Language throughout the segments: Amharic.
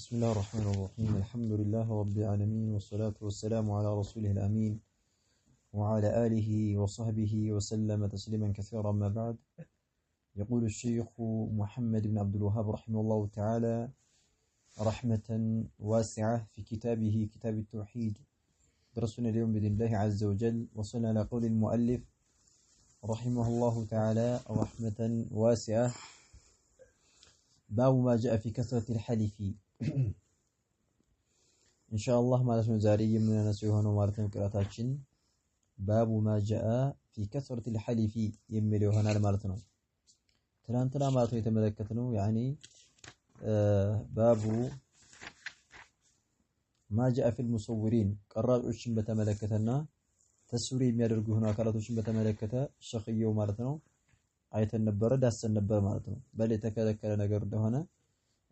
بسم الله الرحمن الرحيم الحمد لله رب العالمين والصلاة والسلام على رسوله الأمين وعلى آله وصحبه وسلم تسليما كثيرا ما بعد. يقول الشيخ محمد بن عبد الوهاب رحمه الله تعالى رحمة واسعة في كتابه كتاب التوحيد. درسنا اليوم بإذن الله عز وجل وصلنا على قول المؤلف رحمه الله تعالى رحمة واسعة باب ما جاء في كثرة الحلف. إن شاء الله ما لسنا زاري من نسيهن ومارتن قراتاችን باب ما جاء في كثرة الحلف የሚል ይሆናል ማለት ነው። ትናንትና ማለት ነው የተመለከትነው يعني باب ما جاء في المصورين ቀራጮችን በተመለከተና ተስዊር የሚያደርጉ ሆነ አካላቶችን በተመለከተ ሸኽየው ማለት ነው አይተን ነበር ዳሰን ነበር ማለት ነው። በል የተከለከለ ነገር እንደሆነ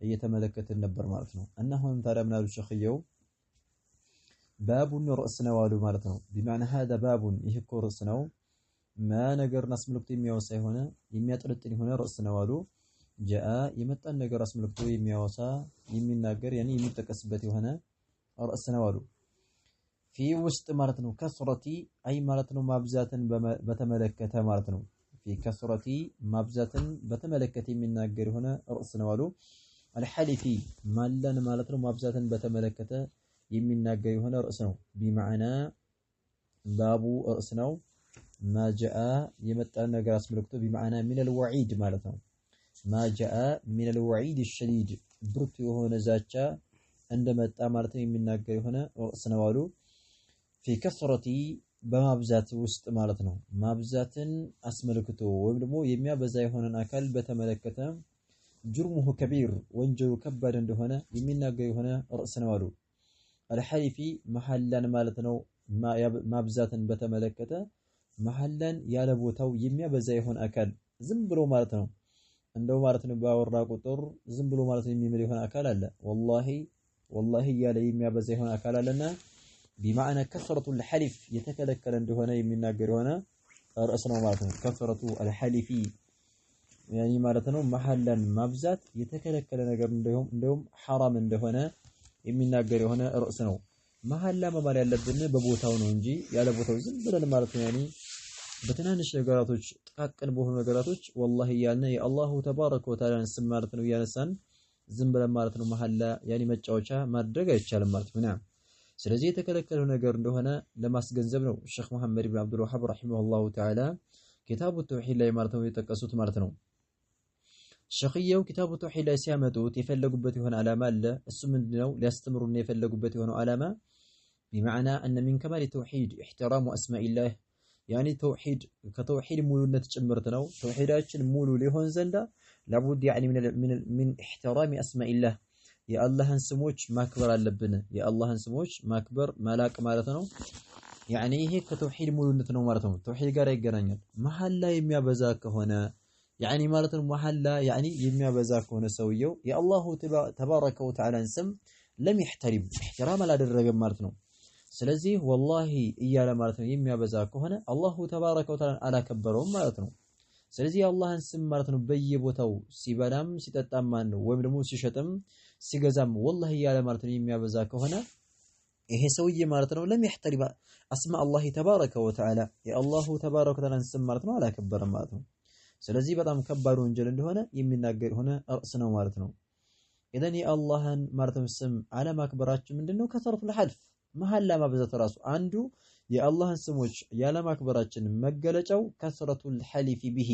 እየተመለከትን ነበር ማለት ነው። እና አሁን ታዲያ ምን አሉ ሸኽየው ባቡን ርዕስ ነው አሉ ማለት ነው። بمعنى هذا باب ይህ እኮ ርዕስ ነው ማ ነገርን አስመልክቶ የሚያወሳ የሆነ የሚያጠለጥል የሆነ ርዕስ ነው አሉ። جاء የመጣን ነገር አስመልክቶ የሚያወሳ የሚናገር يعني የሚጠቀስበት የሆነ ርዕስ ነው አሉ። في ውስጥ ማለት ነው ከስረቲ አይ ማለት ነው ማብዛትን በተመለከተ ማለት ነው። في كثرة مبزة بتملكة من ناجر هنا رأس نوالو الحلف مالن مالتنا مبزة بتملكة يمين ناجر هنا رأس نو بمعنى باب رأس نو ما جاء يمتى ناجر اسملكته بمعنى من الوعيد مالتنا ما جاء من الوعيد الشديد برتو هنا زاتشا عندما تأمرتني من ناجر هنا رأس نوالو في كثرة በማብዛት ውስጥ ማለት ነው። ማብዛትን አስመልክቶ ወይም ደግሞ የሚያበዛ የሆነን አካል በተመለከተ ጅርሙሁ ከቢር ወንጀሉ ከባድ እንደሆነ የሚናገር የሆነ ርዕስ ነው አሉ። አልሐሊፊ መሐላን ማለት ነው። ማብዛትን በተመለከተ መሐላን ያለ ቦታው የሚያበዛ የሆነ አካል ዝም ብሎ ማለት ነው እንደው ማለት ነው ባወራ ቁጥር ዝም ብሎ ማለት ነው የሚምል የሆነ አካል አለ። ወላሂ ያለ የሚያበዛ የሆነ አካል አለና بمعنى كثرة الحلف يتكلكل እንደሆነ የሚናገር የሆነ ርዕስ ነው ማለት ነው። كثرة الحلف يعني ማለት ነው መሐላን ማብዛት የተከለከለ ነገር እንደውም حرام እንደሆነ የሚናገር የሆነ ርዕስ ነው። መሐላ መባል ያለብን በቦታው ነው እንጂ ያለ ቦታው ዝም ብለን ማለት ነው يعني በትናንሽ ነገራቶች ጥቃቅን በሆኑ ነገራቶች والله ያልነ የአላሁ ተባረከ ወተዓላ ስም ማለት ነው ያነሳን ዝም ብለን ማለት ነው መሐላ يعني መጫወቻ ማድረግ አይቻልም ማለት ነው። ስለዚህ የተከለከለው ነገር እንደሆነ ለማስገንዘብ ነው ሼክ መሐመድ ኢብኑ አብዱል ወሃብ ረሂመሁላሁ ተዓላ ኪታቡ ተውሂድ ላይ ማለት ነው የጠቀሱት ማለት ነው። ሸኽየው ኪታቡ ተውሂድ ላይ ሲያመጡት የፈለጉበት የሆነ ዓላማ አለ። እሱ ምንድነው ሊያስተምሩና የፈለጉበት የሆነ ዓላማ بمعنى أن من كمال التوحيد احترام أسماء الله يعني توحيد كتوحيد مولونة ጭምርት ነው። ተውሂዳችን ሙሉ ሊሆን ዘንዳ لابد يعني من احترام أسماء الله የአላህን ስሞች ማክበር አለብን። የአላህን ስሞች ማክበር ማላቅ ማለት ነው። يعني ይሄ ከተውሂድ ሙሉነት ነው ማለት ነው። ተውሂድ ጋር ይገናኛል። መሐላ የሚያበዛ ከሆነ يعني ማለት ነው መሐላ يعني የሚያበዛ ከሆነ ሰውየው የአላሁ ተባረከ ወተዓላን ስም ለም يحترم احترام አላደረገም ማለት ነው። ስለዚህ والله እያለ ማለት ነው የሚያበዛ ከሆነ አላሁ ተባረከ ወተዓላን አላከበረውም ማለት ነው። ስለዚህ የአላህን ስም ማለት ነው በየቦታው ሲበላም ሲጠጣም ማለት ነው ወይም ደግሞ ሲሸጥም ሲገዛም والله ያለ ማለት ነው የሚያበዛ ከሆነ ይሄ ሰውዬ ማለት ነው ለም يحترم اسماء الله تبارك وتعالى የአላሁ ተባረከ ወተዓላን ስም ማለት ነው አላከበረም ማለት ነው። ስለዚህ በጣም ከባድ ወንጀል እንደሆነ የሚናገር ሆነ ርዕስ ነው ማለት ነው። ኢዘን የአላህን ማለት ነው ስም አለማክበራችን ምንድነው ከሰረቱ ለሐልፍ መሐላ ማብዛት ራሱ አንዱ የአላህን ስሞች ያለማክበራችን መገለጫው ከሰረቱል ሐሊፍ ቢሂ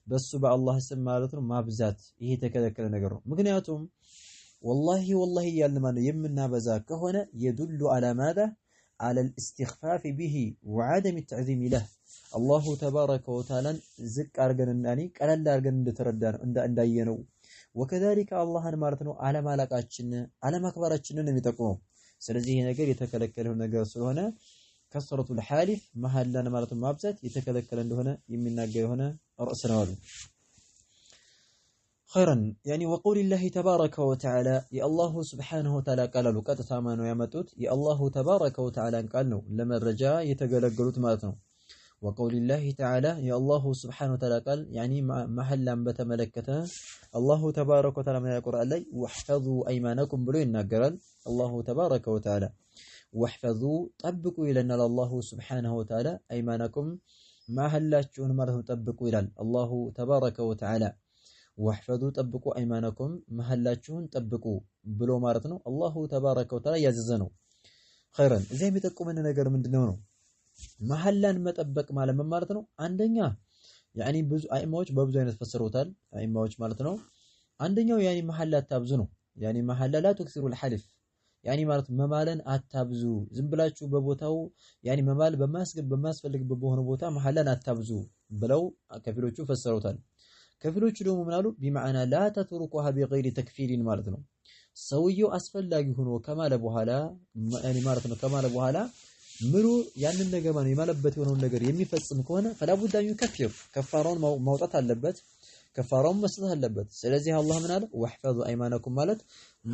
በሱ በአላህ ስም ማለት ነው ማብዛት ይሄ የተከለከለ ነገር ነው። ምክንያቱም والله ያልን ማለት የምናበዛ ከሆነ يدل على ماذا على الاستخفاف به وعدم التعظيم له الله تبارك وتعالى ዝቅ አርገን እንዳኒ ቀለል አርገን እንደተረዳን እንዳየነው وكذلك አላህን ማለት ነው አለማክበራችንን የሚጠቁመው። ስለዚህ ይሄ ነገር የተከለከለው ነገር ስለሆነ ከሰረቱል ሐሊፍ መሐላን ማለት ነው ማብዛት የተከለከለ እንደሆነ የሚናገር የሆነ ርዕስ ነው አሉ። خيرا يعني وقول الله تبارك وتعالى يا الله سبحانه وتعالى قالوا قطታ ማነው ያመጡት የአላሁ ተባረከ ወተዓላ ቃል ነው ለመረጃ የተገለገሉት ማለት ነው። وقول الله تعالى يا الله سبحانه وتعالى قال يعني محلا بتملكته الله تبارك وتعالى من القرآن لي واحفظوا أيمانكم بلو ينقرال الله تبارك وتعالى واحفظوا طبقوا إلى أن الله سبحانه وتعالى أيمانكم محلاتشون مرة طبقوا إلى الله تبارك وتعالى واحفظوا طبقوا أيمانكم محلاتشون طبقوا بلو مارتنو الله تبارك وتعالى يززنوا خيرا زي بتقوم أن نقر من دنونو محلان مطبق ማለት ምን ማለት ነው አንደኛ ያኒ ብዙ አይማዎች በብዙ አይነት ፈሰሩታል አይማዎች ማለት ነው አንደኛው ያኒ መሐላ አታብዙ ነው ያኒ መሐላ ላ ተክሲሩ الحلف ያኒ ማለት መማለን አታብዙ ዝም ብላችሁ በቦታው ያኒ መማል በማስፈልግበት በሆነ ቦታ መሐላን አታብዙ ብለው ከፊሎቹ ፈሰሩታል ከፊሎቹ ደግሞ ምን አሉ بمعنى لا تتركها بغير تكفير ማለት ነው ሰውየው አስፈላጊ ሆኖ ከማለ በኋላ ያኒ ማለት ነው ከማለ በኋላ ምሩ ያንን ነገር ማን የማለበት የሆነውን ነገር የሚፈጽም ከሆነ ፈላቡዳኙ ከፍር ከፋራውን ማውጣት አለበት ከፋራውን መስጠት አለበት ስለዚህ አላህ ምን አለ ወህፈዙ አይማናኩም ማለት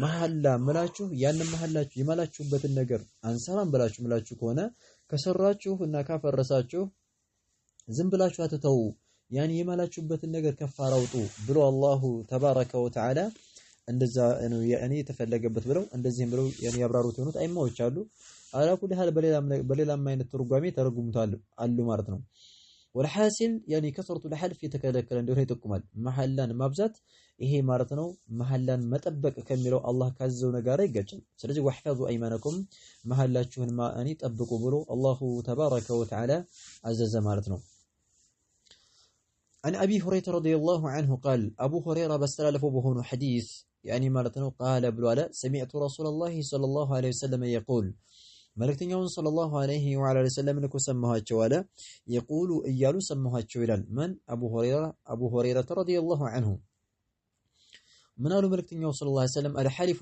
መሐላ መላችሁ ያንን መሐላችሁ የማላችሁበትን ነገር አንሰራም ብላችሁ ምላችሁ ከሆነ ከሰራችሁ እና ካፈረሳችሁ ዝም ብላችሁ አትተው ያኒ የማላችሁበትን ነገር ከፋራ አውጡ ብሎ አላሁ ተባረከ ወተዓላ እንደዛ ነው ያኒ ተፈለገበት ብለው እንደዚህም ብለው ያኒ ያብራሩት የሆኑት አይማዎች አሉ على كل حال بليلا ما ينترجمي ترجمتال علو مارتنو والحاصل يعني كثرة الحلف يتكلكل عنده هي تكمل محلان مبزات إيه مارتنو محلان متبك كملوا الله كازو نجاري جتن سلزي واحفظوا أيمانكم محلات شون ما أني تبقوا برو الله تبارك وتعالى عزز مارتنو عن أبي هريرة رضي الله عنه قال أبو هريرة بستلف بهون حديث يعني مارتنو قال بلوالا سمعت رسول الله صلى الله عليه وسلم يقول ملكتنيون صلى الله عليه وعلى وسلم نكو سموهاچو አለ يقول እያሉ ሰመኋቸው ይላል من ابو هريره رضي الله عنه من قالوا ملكتنيون صلى الله عليه وسلم الحلف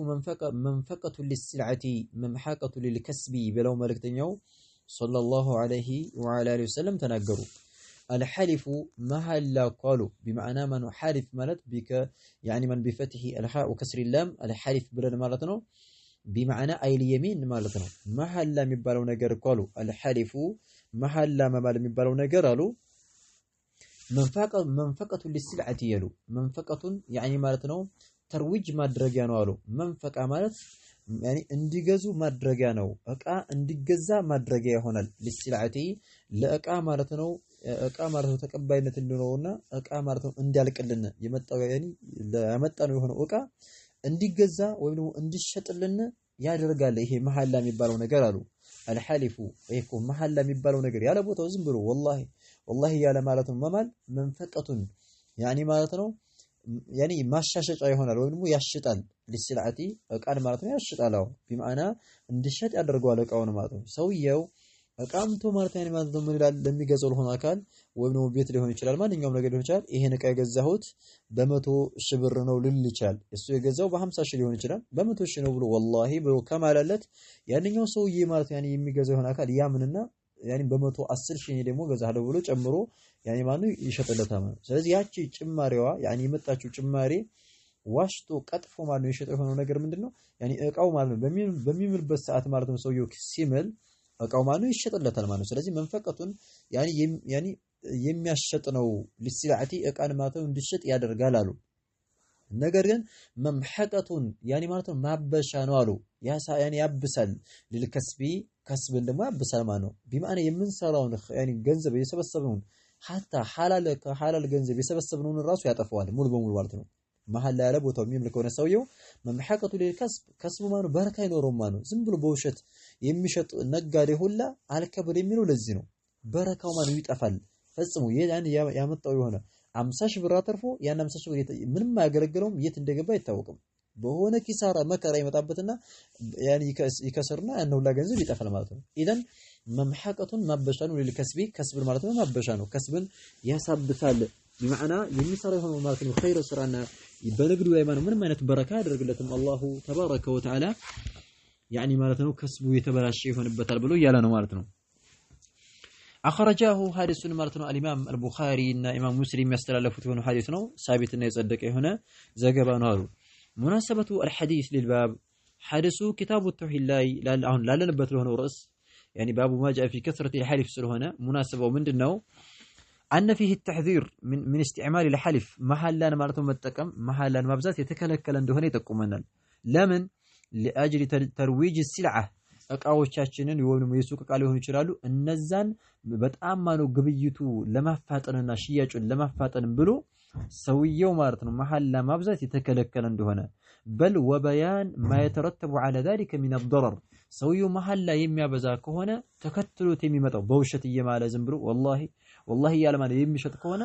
منفقه للسلعه ممحقه للكسب بلو ملكتنيون صلى الله عليه وعلى اله وسلم تناغروا الحلف محل قالوا بمعنى من حالف مالت بك يعني من بفتح الحاء وكسر اللام الحلف بلن مالتنا بمعنى أي اليمين مالتنا محلا مبالو نجر قالوا الحلف محلا مبالو مبالو نجر قالوا منفقة للسلعة يلو منفقة يعني مالتنا ترويج مدرجانو قالوا منفقة مالت يعني انديجزو مدرجانو اقا انديجزا مدرجيا هونال للسلعة لاقا مالتنا اقا مالتو ተቀባይነት እንደነውና እቃ ማለት ነው እንዲያልቅልን የመጣው ያኒ ለያመጣነው የሆነ እቃ እንዲገዛ ወይም ደግሞ እንዲሸጥልን ያደርጋል ይሄ መሐላ የሚባለው ነገር አሉ አልሐሊፉ ይሄ መሐላ የሚባለው ነገር ያለ ቦታው ዝም ብሎ والله ያለ ማለት ነው መማል መንፈቀቱን ያኒ ማለት ነው ያኒ ማሻሸጫ ይሆናል ወይም ደግሞ ያሽጣል ለስልዓቲ እቃን ማለት ነው ያሽጣላው بمعنى እንዲሸጥ ያደርጋል እቃውን ማለት ነው ሰውየው እቃምቶ ማለት ያኒ ማለት ነው ምን ይላል ለሚገዛው ለሆነ አካል ወይም ነው ቤት ሊሆን ይችላል ማንኛውም ነገር ሊሆን ይችላል ይሄን እቃ የገዛሁት በ100,000 ብር ነው ልል ይችላል እሱ የገዛው በ50,000 ሊሆን ይችላል በ100,000 ነው ብሎ والله ብሎ ከማለለት ያንኛው ሰውዬ ማለት ያኒ የሚገዛው የሆነ አካል ያምንና ያኒ በ110,000 ደግሞ ገዛለው ብሎ ጨምሮ ያኒ ማኑ ይሸጥለታል ማለት ስለዚህ ያቺ ጭማሪዋ ያኒ የመጣችው ጭማሪ ዋሽቶ ቀጥፎ ማለት ነው የሸጠው የሆነ ነገር ምንድነው ያኒ እቃው ማለት ነው በሚምልበት ሰዓት ማለት ነው ሰውየው ሲምል እቃው ማለት ይሸጥለታል ማለት ስለዚህ መንፈቀቱን ያኒ የሚያሸጥ ነው ለሲላዕቲ እቃን ማለት ነው እንዲሸጥ ያደርጋል አሉ ነገር ግን መምሐቀቱን ያኒ ማለት ነው ማበሻ ነው አሉ ያኒ ያብሳል ለልከስቢ ከስብን ደግሞ ያብሳል ማለት ነው بمعنى የምንሰራውን ያኒ ገንዘብ የሰበሰብነውን hatta halal ገንዘብ የሰበሰብነውን ራሱ ያጠፋዋል ሙሉ በሙሉ ማለት ነው መሐላ ያለ ቦታው የሚምልከው ነው ሰውየው መምሐቀቱ ለልከስብ ከስቡ ማለት ነው በረካ ይኖረው ማለት ነው ዝም ብሎ በውሸት የሚሸጥ ነጋዴ ሁላ አልከብር የሚለው ለዚህ ነው በረካው ማለት ይጠፋል ፈጽሞ ያን ያመጣው የሆነ 50,000 ብር አተርፎ ያን 50,000 ብር ምንም አያገለግለውም የት እንደገባ አይታወቅም በሆነ ኪሳራ መከራ ይመጣበትና ያን ይከሰርና ያን ሁላ ገንዘብ ይጠፋል ማለት ነው ኢደን መምሐቀቱን ማበሻኑ ለልከስቢ ከስብ ማለት ነው ማበሻ ነው ከስብን ያሳብሳል بمعنى የሚሰራ የሆነ ማለት ነው ኸይር ስራና በንግዱ ላይ ማለት ምንም አይነት በረካ ያደርግለትም አላሁ ተባረከ ወተዓላ يعني ማለት ነው ከስቡ የተበላሸ ይሆንበታል ብሎ ያለ ነው ማለት ነው አخرجه حديثን ማለት ነው الامام البخاري እና ኢማም ሙስሊም ያስተላለፉት የሆነ ሐዲስ ነው ሳቢትና የጸደቀ የሆነ ዘገባ ነው አሉ مناسبه الحديث للباب حدث كتاب التوحيد ላይ አሁን ላለንበት ለሆነው ርዕስ يعني باب ما جاء في كثرة الحلف ስለሆነ مناسبة ምንድነው أن فيه التحذير من استعمال الحلف محلاً مالتهم متقم محلاً مبزات يتكلكل እንደሆነ ይጠቁመናል ለምን لأجل ترويج السلعة እቃዎቻችንን የሆኑ የሱቅ እቃ ሊሆኑ ይችላሉ እነዛን በጣም ማነው ግብይቱ ለማፋጠንና ሽያጩን ለማፋጠን ብሎ ሰውየው ማለት ነው መሐላ ማብዛት የተከለከለ እንደሆነ በል ወበያን ما يترتب على ذلك من الضرر ሰውየው መሐላ የሚያበዛ ከሆነ ተከትሎት የሚመጣው በውሸት እየማለ ዝም ብሎ والله ያለ ማለት የሚሸጥ ከሆነ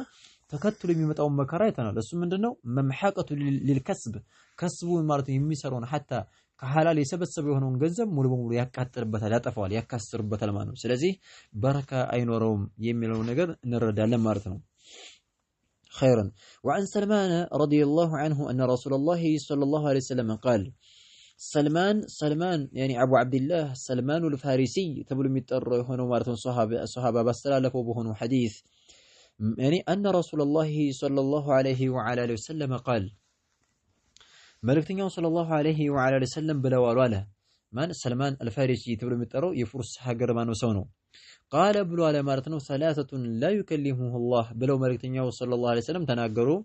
ተከትሎ የሚመጣው መከራ አይተናል እሱ ምንድነው መምሐቀቱ للكسب ከስቡን ማለት ነው የሚሰራውን حتى ከሐላል የሰበሰበው የሆነውን ገንዘብ ሙሉ በሙሉ ያቃጥልበታል ያጠፋዋል ያካስርበታል ማለት ነው ስለዚህ በረካ አይኖረውም የሚለው ነገር እንረዳለን ማለት ነው خيرا وعن سلمان رضي الله عنه أن رسول الله صلى الله عليه وسلم قال سلمان يعني أبو عبد الله سلمان الفارسي تبلو متر هنا مارتون صحابة بس لا لفوا بهن حديث يعني أن رسول الله صلى الله عليه وعلى آله وسلم قال ملكتنيا صلى الله عليه وعلى آله وسلم بلا والواله من سلمان الفارسي تبلو متر يفرس حجر ما نسونه قال بلو على مارتنو ثلاثة لا يكلمه الله بلو ملكتنيا صلى الله عليه وسلم تناقروا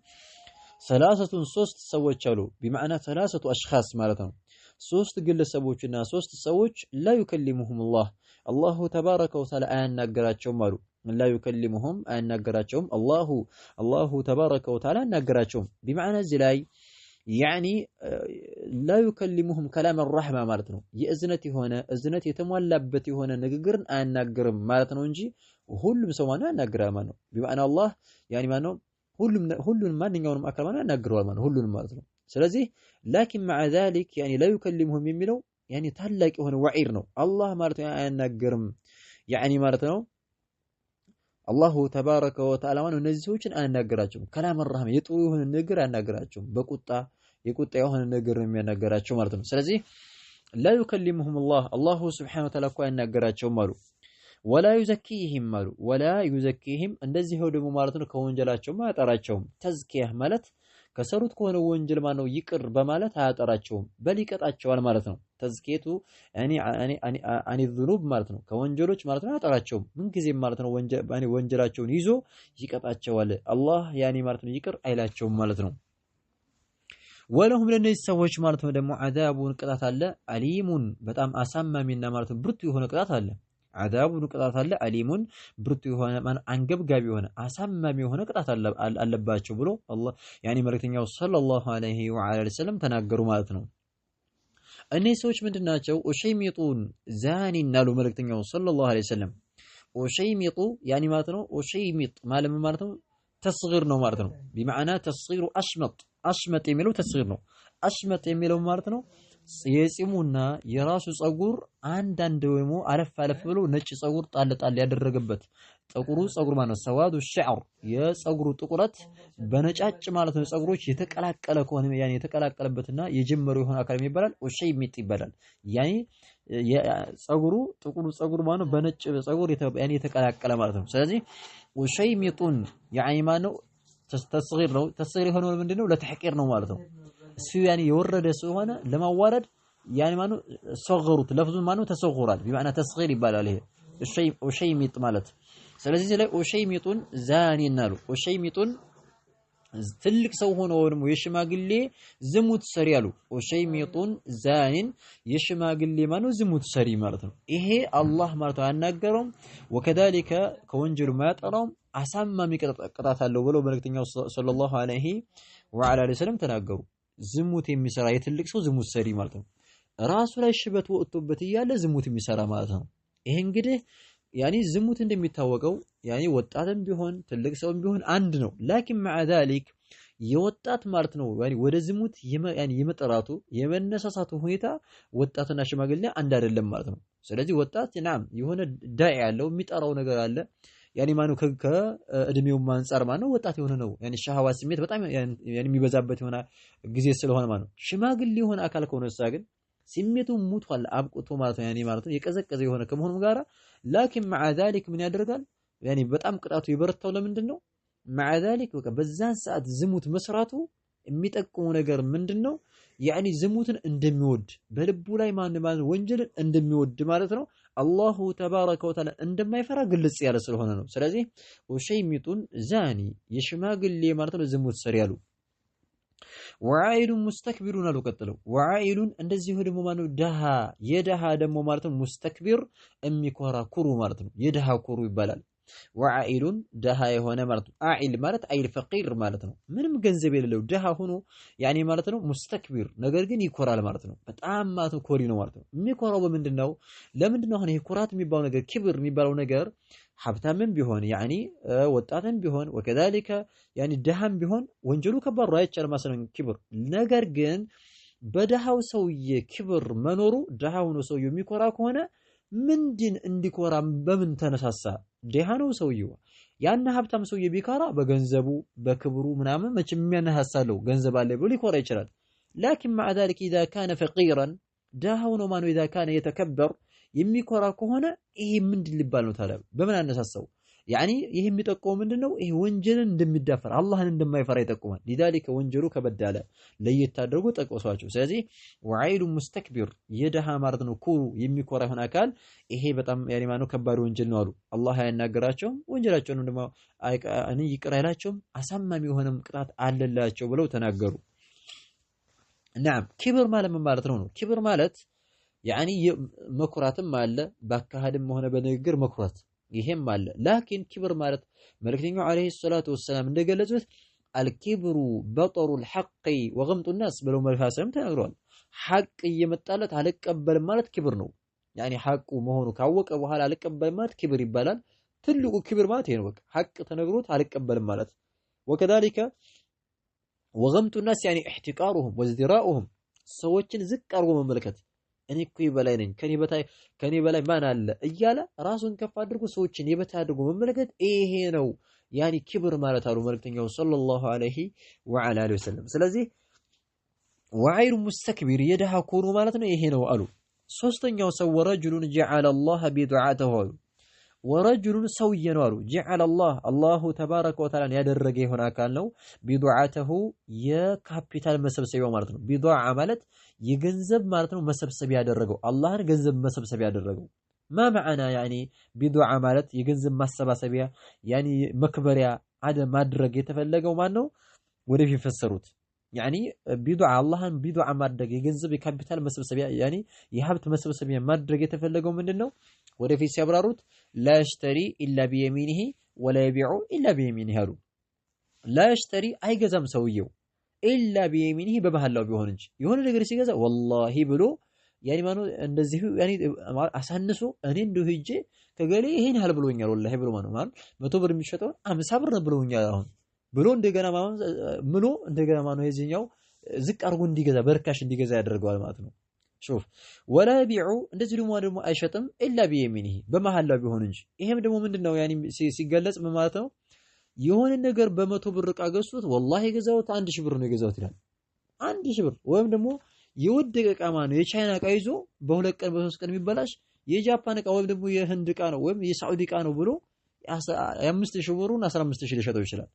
ثلاثة صوست سوتشالو بمعنى ثلاثة أشخاص مارتنو صوست قل سبوچنا صوست سوچ لا يكلمهم الله تبارك وتعالى أن نقراتهم مارو لا يكلمهم أن نقراتهم الله تبارك وتعالى نقراتهم بمعنى زلاي يعني لا يكلمهم كلام الرحمة مالتنا يأذنتي هنا أذنتي يتمولبتي هنا نقرن أن نقرم مالتنا ونجي وهلم سوانا نقرأ مانو بمعنى الله يعني مانو هلم ما نيوم أكرمنا نقرأ مانو هلم مالتنا سلازي لكن مع ذلك يعني لا يكلمهم يمينو يعني تهلك هنا وعيرنا الله مالتنا أن نقرم يعني مالتنا الله تبارك وتعالى وانو نزيسوچن አናገራቸውም كلام الرحمة የጥሩ የሆነ ነገር አናገራቸውም በቁጣ የቁጣ የሆነ ነገር ነው የሚያናገራቸው ማለት ነው ስለዚህ لا يكلمهم الله سبحانه وتعالى እኮ አናገራቸውም አሉ ولا يزكيهم አሉ ولا يزكيهم እንደዚህ ሆ ደግሞ ማለት ነው ከወንጀላቸው ማያጠራቸውም ተዝኪያ ማለት ከሰሩት ከሆነ ወንጀል ማነው ይቅር በማለት አያጠራቸውም በሊቀጣቸዋል ማለት ነው ተዝኪየቱ አኒ الذنوب ማለት ነው ከወንጀሎች ማለት ነው አያጠራቸውም ምን ጊዜም ማለት ነው ወንጀላቸውን ይዞ ይቀጣቸዋል አላህ ያኒ ማለት ነው ይቅር አይላቸውም ማለት ነው ወለሁም ለነዚህ ሰዎች ማለት ነው ደግሞ አዛቡን ቅጣት አለ አሊሙን በጣም አሳማሚና ማለት ነው ብርቱ የሆነ ቅጣት አለ عذابun ቅጣት አለ አሊሙን ብርቱ የሆነ ማን አንገብጋቢ የሆነ አሳማሚ የሆነ ቅጣት አለባቸው ብሎ አላህ ያኒ መልእክተኛው ሰለላሁ ዐለይሂ ወሰለም ተናገሩ ማለት ነው እነዚህ ሰዎች ምንድናቸው ኡሸይሚጡን ዛኒን ናሉ መልእክተኛው ሰለላሁ ዐለይሂ ወሰለም ኡሸይሚጡ ያኒ ማለት ነው ኡሸይሚጥ ማለት ነው ተስጊር ነው ማለት ነው بمعنى تصغير አሽመጥ የሚለው ተስጊር ነው አሽመጥ የሚለው ማለት ነው የጺሙና የራሱ ጸጉር አንዳንድ ወይሞ አለፍ ብሎ ነጭ ጸጉር ጣል ያደረገበት ጥቁሩ ጸጉር ማለት ነው ሰዋዱ الشعر የጸጉሩ ጥቁረት በነጫጭ ማለት ነው ጸጉሮች የተቀላቀለ ከሆነ ያኔ የተቀላቀለበትና የጀመረው የሆነ አካል ይባላል ኡሸይሚጥ ይባላል ያኔ የጸጉሩ ጥቁሩ ጸጉር ማለት ነው በነጭ ጸጉር ያኔ የተቀላቀለ ማለት ነው ስለዚህ ኡሸይሚጡን ያኔ ማለት ነው ተስጊር ነው ተስጊር የሆነው ምንድነው ለተሕቂር ነው ማለት ነው እሱ ያኔ የወረደ ስለሆነ ለማዋረድ ያኔ ማኑ ሰገሩት ለፍዙን ማኑ ተሰግሯል بمعنى ተስጊር ይባላል ይሄ ኡሸይሚጥ ማለት ስለዚህ ላይ ኡሸይሚጡን ዛኒን ናሉ ኡሸይሚጡን ትልቅ ሰው ሆኖ ወይም የሽማግሌ ዝሙት ሰሪ ያሉ ኡሸይሚጡን ዛኒን የሽማግሌ ማኑ ዝሙት ሰሪ ማለት ነው ይሄ አላህ ማለት አናገረው ወከዳሊከ ከወንጀሉ ማያጠራው አሳማሚ ቅጣት አለው ብለው መልእክተኛው ሰለላሁ ዐለይሂ ወሰለም ተናገሩ ዝሙት የሚሰራ የትልቅ ሰው ዝሙት ሰሪ ማለት ነው ራሱ ላይ ሽበት ወጥቶበት ይያለ ዝሙት የሚሰራ ማለት ነው ይሄ እንግዲህ ያኒ ዝሙት እንደሚታወቀው ያኒ ወጣትም ቢሆን ትልቅ ሰውም ቢሆን አንድ ነው ላኪን مع ذلك የወጣት ማለት ነው ያኒ ወደ ዝሙት ያኒ የመጠራቱ የመነሳሳቱ ሁኔታ ወጣትና ሽማግሌ አንድ አይደለም ማለት ነው ስለዚህ ወጣት ናም የሆነ ዳኢ ያለው የሚጠራው ነገር አለ ያኒ ማኑ ከእድሜው አንፃር ማነው ወጣት የሆነ ነው ያኒ ሻሃዋ ስሜት በጣም ያኒ የሚበዛበት የሆነ ጊዜ ስለሆነ ማነው ሽማግሌ የሆነ አካል ከሆነሳ ግን ስሜቱ ሙቷል አብቁቶ ማለት ነው ያኒ ማለት ነው የቀዘቀዘ የሆነ ከመሆኑ ጋራ ላኪን مع ذلك ምን ያደርጋል ያኒ በጣም ቅጣቱ የበረታው ለምንድነው مع ذلك በቃ በዛን ሰዓት ዝሙት መስራቱ የሚጠቁሙ ነገር ምንድነው ያኒ ዝሙትን እንደሚወድ በልቡ ላይ ማን ወንጀልን እንደሚወድ ማለት ነው አላሁ ተባረከ ወተዓላ እንደማይፈራ ግልጽ ያለ ስለሆነ ነው። ስለዚህ ወሸይሚጡን ዛኒ የሽማግሌ ማለት ነው ዝሙት ሰሪ ያሉ ወዓኢሉን ሙስተክቢሩን አሉ። ቀጥለው ወዓኢሉን እንደዚሁ ደግሞ ማነው ደሃ የደሃ ደግሞ ማለት ነው ሙስተክቢር የሚኮራ ኩሩ ማለት ነው። የደሃ ኩሩ ይባላል። ወዓኢሉን ደሃ የሆነ ማለት ነው። አኢል ማለት አይል ፈቂር ማለት ነው። ምንም ገንዘብ የሌለው ደሃ ሆኖ ያኔ ማለት ነው ሙስተክቢር ነገር ግን ይኮራል ማለት ነው። በጣም ማለት ነው ኮሪ ነው ማለት ነው። የሚኮራው በምንድን ነው? ለምንድን ነው አሁን ይሄ ኩራት የሚባለው ነገር ኪብር የሚባለው ነገር ሀብታምም ቢሆን ያኒ ወጣትም ቢሆን ወከዛሊከ ያኒ ደሃም ቢሆን ወንጀሉ ከባድ ነው፣ አይቻልም ማሰለን ኪብር። ነገር ግን በደሃው ሰውዬ ኪብር መኖሩ ደሃ ሆኖ ሰውዬው የሚኮራ ከሆነ ምንድን እንዲኮራ በምን ተነሳሳ? ደሃ ነው ሰውዬው። ያን ሀብታም ሰውዬ ቢኮራ በገንዘቡ በክብሩ ምናምን መቼም የሚያነሳሳለው ገንዘብ አለ ብሎ ሊኮራ ይችላል። ላኪን مع ذلك اذا كان فقيرا ደሃው ነው ማነው اذا كان يتكبر የሚኮራ ከሆነ ይሄ ምንድን ሊባል ነው ታዲያ? በምን አነሳሳው? ያኒ ይሄ የሚጠቁመው ምንድነው? ይሄ ወንጀልን እንደሚዳፈር አላህን እንደማይፈራ ይጠቁማል። لذلك ወንጀሉ ከበዳለ ለየት አድርጎ ጠቅሷቸው። ስለዚህ ወዓኢሉ ሙስተክቢር የደሃ ማለት ነው ኩሩ የሚኮራ ይሆን አካል ይሄ በጣም ያኒ ማነው ከባድ ወንጀል ነው አሉ። አላህ ያናገራቸው ወንጀላቸውን ደግሞ እኔ ይቅር አይላቸውም አሳማሚ የሆነም ቅጣት አለላቸው ብለው ተናገሩ። نعم ኪብር ማለት ምን ማለት ነው? ኪብር ማለት ያኒ መኩራትም አለ በአካሄድም ሆነ በንግግር መኩራት ይሄም አለ። ላኪን ኪብር ማለት መልእክተኛው አለይሂ ሰላቱ ወሰላም እንደገለጹት አልኪብሩ በጠሩል ሐቅ ወገምጡ الناس ብለው መልካም ተናግረዋል። ሐቅ እየመጣለት አልቀበልም ማለት ኪብር ነው። ያኒ ሐቁ መሆኑ ካወቀ በኋላ አልቀበልም ማለት ኪብር ይባላል። ትልቁ ኪብር ማለት ይሄ ነው። በቃ ሐቅ ተነግሮት አልቀበልም ማለት ወከዛሊከ ወገምጡ الناس ያኒ احتقارهم وازدراؤهم ሰዎችን ዝቅ አድርጎ መመልከት እኔ እኮ የበላይ ነኝ ከኔ በላይ ማን አለ እያለ ራሱን ከፍ አድርጎ ሰዎችን የበታይ አድርጎ መመልከት ይሄ ነው ያኒ ኪብር ማለት አሉ መልእክተኛው ሰለላሁ ዐለይሂ ወሰለም። ስለዚህ ወዓኢሉ ሙስተክቢር የደሃ ኩሩ ማለት ነው ይሄ ነው አሉ። ሶስተኛው ሰው ወረጁሉን ጀዐለ አላህ ቢዱዓተሁ አሉ። ወረጁሉን ሰውዬ ነው አሉ ጀዐለ አላሁ ተባረከ ወተዓላ ያደረገ የሆነ አካል ነው ቢዱዓተሁ የካፒታል መሰብሰቢያው ማለት ነው። ቢዱዓ ማለት የገንዘብ ማለት ነው መሰብሰቢያ ያደረገው አላህን ገንዘብ መሰብሰቢያ ያደረገው ማ መዓና ያኒ ቢዱዓ ማለት የገንዘብ ማሰባሰቢያ ያኒ መክበሪያ ማድረግ የተፈለገው ማን ነው? ወደፊት ፈሰሩት ያኒ ቢዱዓ አላህን ቢዱዓ ማድረግ የገንዘብ የካፒታል መሰብሰቢያ ያኒ የሀብት መሰብሰቢያ ማድረግ የተፈለገው ምንድነው? ወደፊት ሲያብራሩት ላ የሽተሪ ኢላ ቢየሚኒሂ ወላ የቢዑ ኢላ ቢየሚኒሂ አሉ። ላ የሽተሪ አይገዛም ሰውየው ኢላ ቢየሚኒሂ በመሐላው ቢሆን እንጂ የሆነ ነገር ሲገዛ ወላሂ ብሎ ያኒ ማኑ እንደዚህ ያኒ አሳንሶ እኔ እንደው ሄጄ ከገሌ ይሄን ያህል ብሎኛል ወላሂ ብሎ ማለት 100 ብር የሚሸጠው 50 ብር ነው ብሎኛል አሁን ብሎ እንደገና ማን ምሎ እንደገና ማኑ የዚህኛው ዝቅ አድርጎ እንዲገዛ በርካሽ እንዲገዛ ያደርገዋል ማለት ነው። ሹፍ ወላ ቢዑ እንደዚህ ደግሞ አይሸጥም ኢላ ቢየሚኒሂ በመሐላው ቢሆን እንጂ። ይሄም ደግሞ ምንድነው ያኒ ሲገለጽ ማለት ነው የሆነ ነገር በ100 ብር ዕቃ ገዝቶት ወላሂ የገዛሁት 1000 ብር ነው የገዛሁት ይላል። 1000 ብር ወይም ደግሞ የወደቀ ዕቃ ማለት የቻይና ዕቃ ይዞ በሁለት ቀን በሶስት ቀን የሚበላሽ የጃፓን ዕቃ ወይም ደግሞ የህንድ ዕቃ ነው ወይም የሳዑዲ ዕቃ ነው ብሎ 5000 ብሩን 15000 ሊሸጠው ይችላል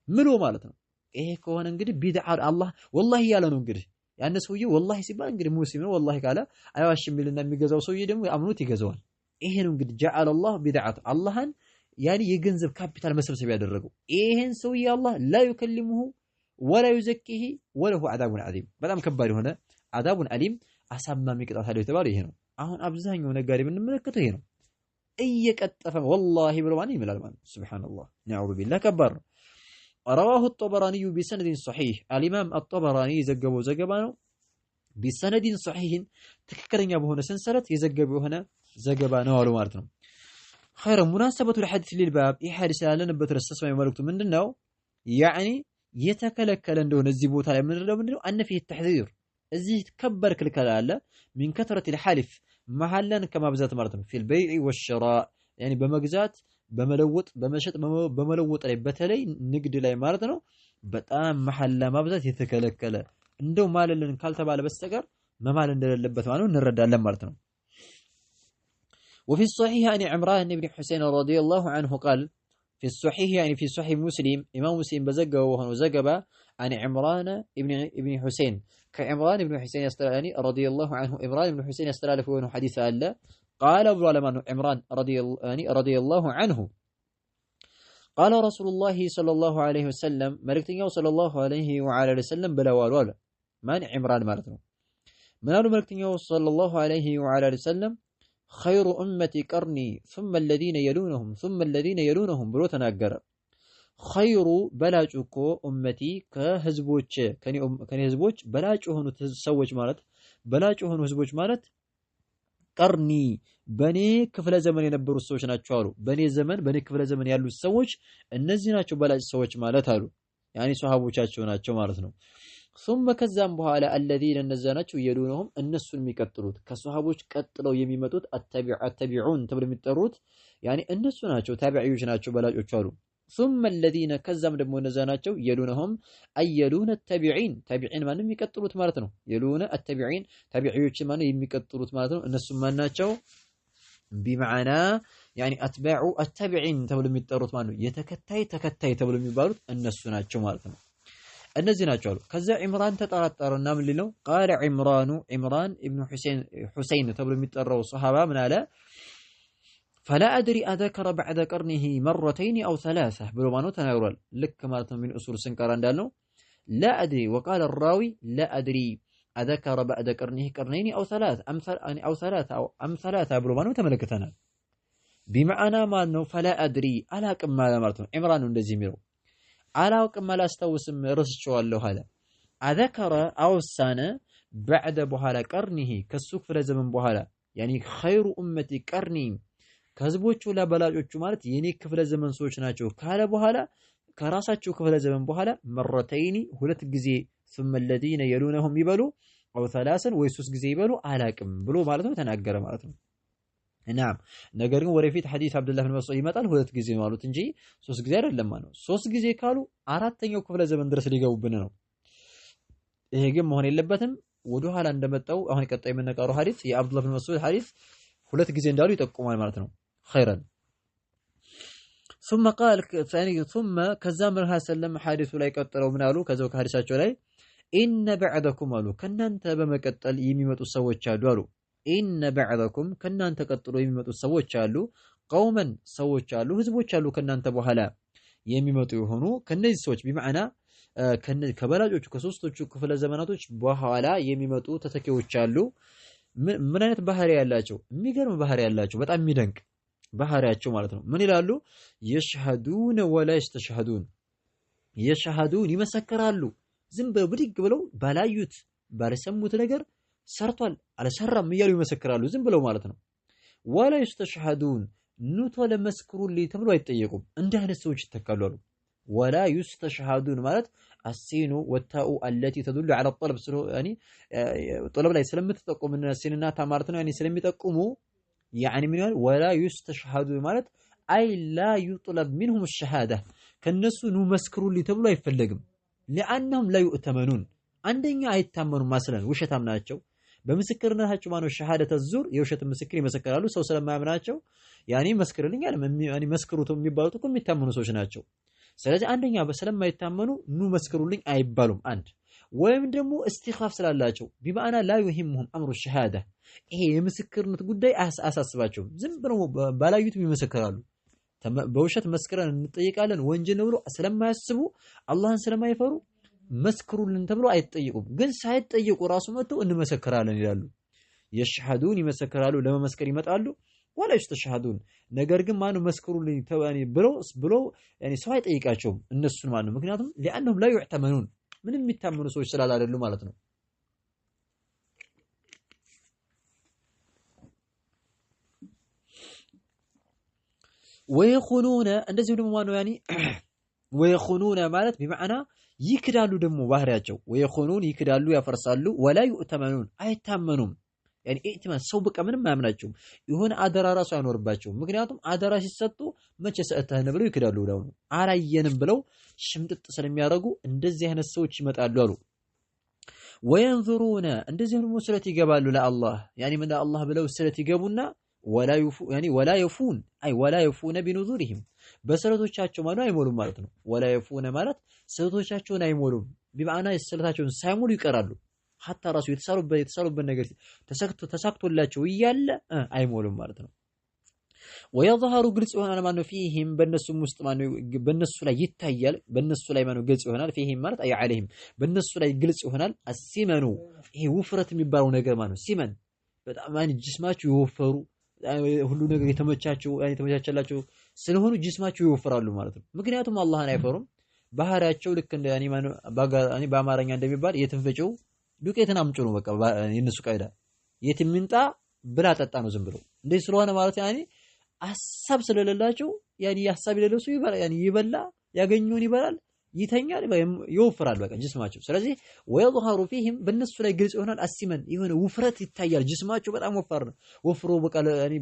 ምሎ ማለት ነው። ይሄ ከሆነ እንግዲህ ቢድዓ አላህ ወላሂ ያለ ነው እንግዲህ ያን ሰውዬ ወላሂ ሲባል እንግዲህ ሙስሊም ነው ወላሂ ካለ አይዋሽም ቢልና የሚገዛው ሰውዬ ደግሞ አምኖት ይገዛዋል። ይሄ ነው እንግዲህ ጀዐለ አላህ ቢድዓት አላህን ያኒ የገንዘብ ካፒታል መሰብሰብ ያደረገው ይሄን ሰውዬ አላህ ላ ይከልሙሁ ወላ ይዘኪሂ ወለሁ አዛቡን አዚም በጣም ከባድ የሆነ አዛቡን አሊም አሳማሚ ቅጣት አለው የተባለው ይሄ ነው። አሁን አብዛኛው ነጋዴ የምንመለከተው ይሄ ነው። እየቀጠፈ ወላሂ ብሎ ማን ይምላል ማለት ሱብሃንአላህ ነዑዙ ቢላህ ከባድ ነው። رواه الطبراني بسند صحيح الإمام الطبراني يزجبه زجبانه بسند صحيح تككرنيا بهنا سنسلت يزجبه هنا زجبانه ولو مارتنا خير مناسبة الحديث للباب حديث لنا بترسس ما يملكته من النو يعني يتكلكل عندنا الزبوت على من النو أن فيه التحذير الزي تكبر كل كلام من كثرة الحلف محلا كما بزات مارتنا في البيع والشراء يعني بمجزات በመለወጥ በመሸጥ በመለወጥ ላይ በተለይ ንግድ ላይ ማለት ነው በጣም መሐላ ማብዛት የተከለከለ እንደው ማለልን ካልተባለ በስተቀር መማል እንደሌለበት ማለት ነው እንረዳለን ማለት ነው። وفي الصحيح عن عمران بن حسين رضي الله عنه قال في الصحيح يعني في صحيح مسلم امام مسلم بزغه وهو زغبا عن عمران ابن حسين كعمران بن حسين يستلاني رضي الله عنه عمران بن حسين يستلف وهو حديث الله قال أبو علمان عمران رضي الله عنه قال رسول الله صلى الله عليه وسلم ملكتنيو صلى الله عليه وعلى وسلم بلا والولا من عمران مالتنا منالو ملكتنيو صلى الله عليه وعلى وسلم خير أمتي قرني ثم الذين يلونهم ثم الذين يلونهم بلو تناقر خير بلاجكو أمتي كهزبوش كني هزبوش بلاج هونو تسوج مالت بلاج هونو هزبوش مالت ቀርኒ በኔ ክፍለ ዘመን የነበሩ ሰዎች ናቸው አሉ። በኔ ክፍለ ዘመን ያሉ ሰዎች እነዚህ ናቸው በላጭ ሰዎች ማለት አሉ። ያኒ ሷሃቦቻቸው ናቸው ማለት ነው። ثم ከዛም በኋላ الذين እነዛ ናቸው የሉነሁም እነሱን የሚቀጥሉት ከሷሃቦች ቀጥለው የሚመጡት አተቢዑን ተብለው የሚጠሩት ያኒ እነሱ ናቸው ታቢዒዎች ናቸው በላጮች አሉ። ثم الذين ከዛም ደግሞ እነዛ ናቸው የሉነሁም አየሉነ التابعين ታቢዒን ማንም የሚቀጥሉት ማለት ነው። የሉነ التابعين ታቢዒዎች ማንም የሚቀጥሉት ማለት ነው። እነሱ ማን ናቸው? ቢመዓና ያኒ አትባዑ التابعين ተብለው የሚጠሩት ማለት ነው። ተከታይ ተብለው የሚባሉት እነሱ ናቸው ማለት ነው። እነዚህ ናቸው አሉ። ከዛ ዒምራን ተጠራጠረና ምን ሊለው ቃለ ዒምራን ኢብኑ ሁሰይን ተብለው የሚጠራው ሱሐባ ምን አለ فلا أدري أذكر بعد قرنه مرتين أو ثلاثة بلومانو تناورال لك مالتهم من أصول سنكران دالنو لا أدري وقال الراوي لا أدري أذكر بعد قرنه قرنين أو ثلاثة أم ثلاثة بلومانو تملكتنا بمعنى ما أنه فلا أدري على كم ماذا مالتهم عمران دزيميرو على كم لا استوسم رسشوا له هذا أذكر أو السنة بعد بحالة قرنه كالسوق في زمن بحالة يعني خير أمتي قرني ከህዝቦቹ ለበላጮቹ ማለት የኔ ክፍለ ዘመን ሰዎች ናቸው ካለ በኋላ ከራሳቸው ክፍለ ዘመን በኋላ መረተይኒ ሁለት ጊዜ ثم الذين يلونهم ይበሉ او ثلاثا ወይ ሶስት ጊዜ ይበሉ አላቅም ብሎ ማለት ነው ተናገረ ማለት ነው። እናም ነገር ግን ወደፊት ሐዲስ አብዱላህ ብን መስዑድ ይመጣል ሁለት ጊዜ ማለት እንጂ ሶስት ጊዜ አይደለም ማለት ነው። ሶስት ጊዜ ካሉ አራተኛው ክፍለ ዘመን ድረስ ሊገቡብን ነው። ይሄ ግን መሆን የለበትም። ወደ ኋላ እንደመጣው አሁን ቀጣይ የምንቀረው ሐዲስ የአብዱላህ ብን መስዑድ ሐዲስ ሁለት ጊዜ እንዳሉ ይጠቁማል ማለት ነው። خيرا ثم قال ثم كزام الله سلم حديث لا يقطروا من قالوا كذا كحديثاቸው ላይ ان بعدكم قالوا ከናንተ በመቀጠል የሚመጡ ሰዎች አሉ አሉ ان بعدكم ከናንተ ቀጥሎ የሚመጡ ሰዎች አሉ قوما ሰዎች አሉ ህዝቦች አሉ ከናንተ በኋላ የሚመጡ የሆኑ ከነዚህ ሰዎች በማዕና ከበላጮቹ ከሶስቶቹ ክፍለ ዘመናቶች በኋላ የሚመጡ ተተኪዎች አሉ። ምን አይነት ባህሪ ያላቸው? የሚገርም ባህሪ ያላቸው በጣም የሚደንቅ ባህሪያቸው ማለት ነው። ምን ይላሉ? የሽሃዱን ወላ ይስተሽሃዱን የሽሃዱን ይመሰክራሉ። ዝም ብለው ብድግ ብለው ባላዩት ባለሰሙት ነገር ሰርቷል አልሰራም እያሉ ይመሰክራሉ ዝም ብለው ማለት ነው። ወላ ይስተሽሃዱን ኑቶ ለመስክሩልኝ ተብሎ አይጠየቁም። እንዲህ አይነት ሰዎች ይተካሉ አሉ። ወላ ይስተሽሃዱን ማለት السين والتاء التي تدل على الطلب يعني طلب ላይ ስለምትጠቁምና ሲንና ታማርት ነው يعني ስለሚጠቁሙ يعني من ولا يستشهد ማለት اي لا يطلب منهم الشهاده ከነሱ ነው መስክሩልኝ ተብሎ አይፈለግም። لانهم لا يؤتمنون አንደኛ አይታመኑም ማስለን ውሸታም ናቸው። በምስክርነታቸው ማነው ሸሃደተ ዙር የውሸት ምስክር ይመሰክራሉ ሰው ስለማያምናቸው يعني መስክርልኝ يعني መስክሩት የሚባሉት እኮ የሚታመኑ ሰዎች ናቸው። ስለዚህ አንደኛ በሰለማይታመኑ ኑ መስክሩልኝ አይባሉም። አንድ ወይም ደግሞ እስቲኻፍ ስላላቸው ቢማዕና ላ ይህምሁም አምሩ ሸሃዳ ይሄ የምስክርነት ጉዳይ አሳስባቸው ዝም ብለው ባላዩት ይመሰክራሉ። በውሸት መስክረን እንጠይቃለን ወንጀል ነው ብሎ ስለማያስቡ አላህን ስለማይፈሩ መስክሩልን ተብሎ አይጠይቁም። ግን ሳይጠይቁ ራሱ መጥተው እንመሰክራለን ይላሉ። የሽሃዱን ይመሰክራሉ ለመመስከር ይመጣሉ። ወላ ይስተሽሃዱን ነገር ግን ማነው መስክሩልኝ ተባኒ ብሎ يعني ሰው አይጠይቃቸውም እነሱን ማለት ነው። ምክንያቱም لانهم لا يعتمنون ምንም የሚታመኑ ሰዎች ስላላደሉ ማለት ነው። ويخونون እንደዚህ ደግሞ ማነው يعني ويخونون ማለት بمعنى ይክዳሉ ደግሞ ባህሪያቸው ويخونون ይክዳሉ ያፈርሳሉ ولا يؤتمنون አይታመኑም يعني ኢእቲማን ሰው በቃ ምንም አያምናቸውም። የሆነ አደራ ራሱ አይኖርባቸውም። ምክንያቱም አደራ ሲሰጡ መቼ ሰጥተህን ብለው ይክዳሉ። ደግሞ አላየንም ብለው ሽምጥጥ ስለሚያደርጉ እንደዚህ አይነት ሰዎች ይመጣሉ አሉ። ወየንዙሩነ እንደዚህ ደግሞ ስለት ይገባሉ ለአላህ يعني من አላህ ብለው ስለት ይገቡና ولا يفون اي ولا يفون بنذورهم በስለቶቻቸው ማለት አይሞሉም ማለት ነው። ولا يفون ማለት ስለቶቻቸውን አይሞሉም ቢማዕና ስለታቸውን ሳይሞሉ ይቀራሉ። ሐታ ራሱ የተሳሉበት ነገር ተሳክቶላቸው እያለ አይሞሉም ማለት ነው። ወየظهሩ ግልጽ ይሆናል ማነው ፊህም በእነሱም ውስጥ ማነው በእነሱ ላይ ይታያል በእነሱ ላይ ማነው ግልጽ ይሆናል ፊህም ማለት አይ عليهم በእነሱ ላይ ግልጽ ይሆናል አሲመኑ ይሄ ውፍረት የሚባለው ነገር ማነው ሲመን በጣም ማን ጅስማቸው ይወፈሩ ሁሉ ነገር የተመቻቸላቸው ስለሆኑ ጅስማቸው ይወፍራሉ ማለት ነው። ምክንያቱም አላህን አይፈሩም። ባህሪያቸው ልክ እንደ እኔ በአማርኛ እንደሚባል የትንፈጨው ዱቄትን አምጪ ነው። በቃ የነሱ ቃይዳ የትም ምንጣ ብላ ጠጣ ነው ዝም ብሎ እንደዚህ ስለሆነ ማለት ሐሳብ ስለሌላቸው ሐሳብ የሌለው ሰው ይበላ ያገኘውን ይበላል ይተኛል ይወፍራል በቃ ጅስማቸው። ስለዚህ ወይظهሩ ፊህም በእነሱ ላይ ግልጽ ይሆናል አሲመን የሆነ ውፍረት ይታያል። ጅስማቸው በጣም ወፍሮ በቃ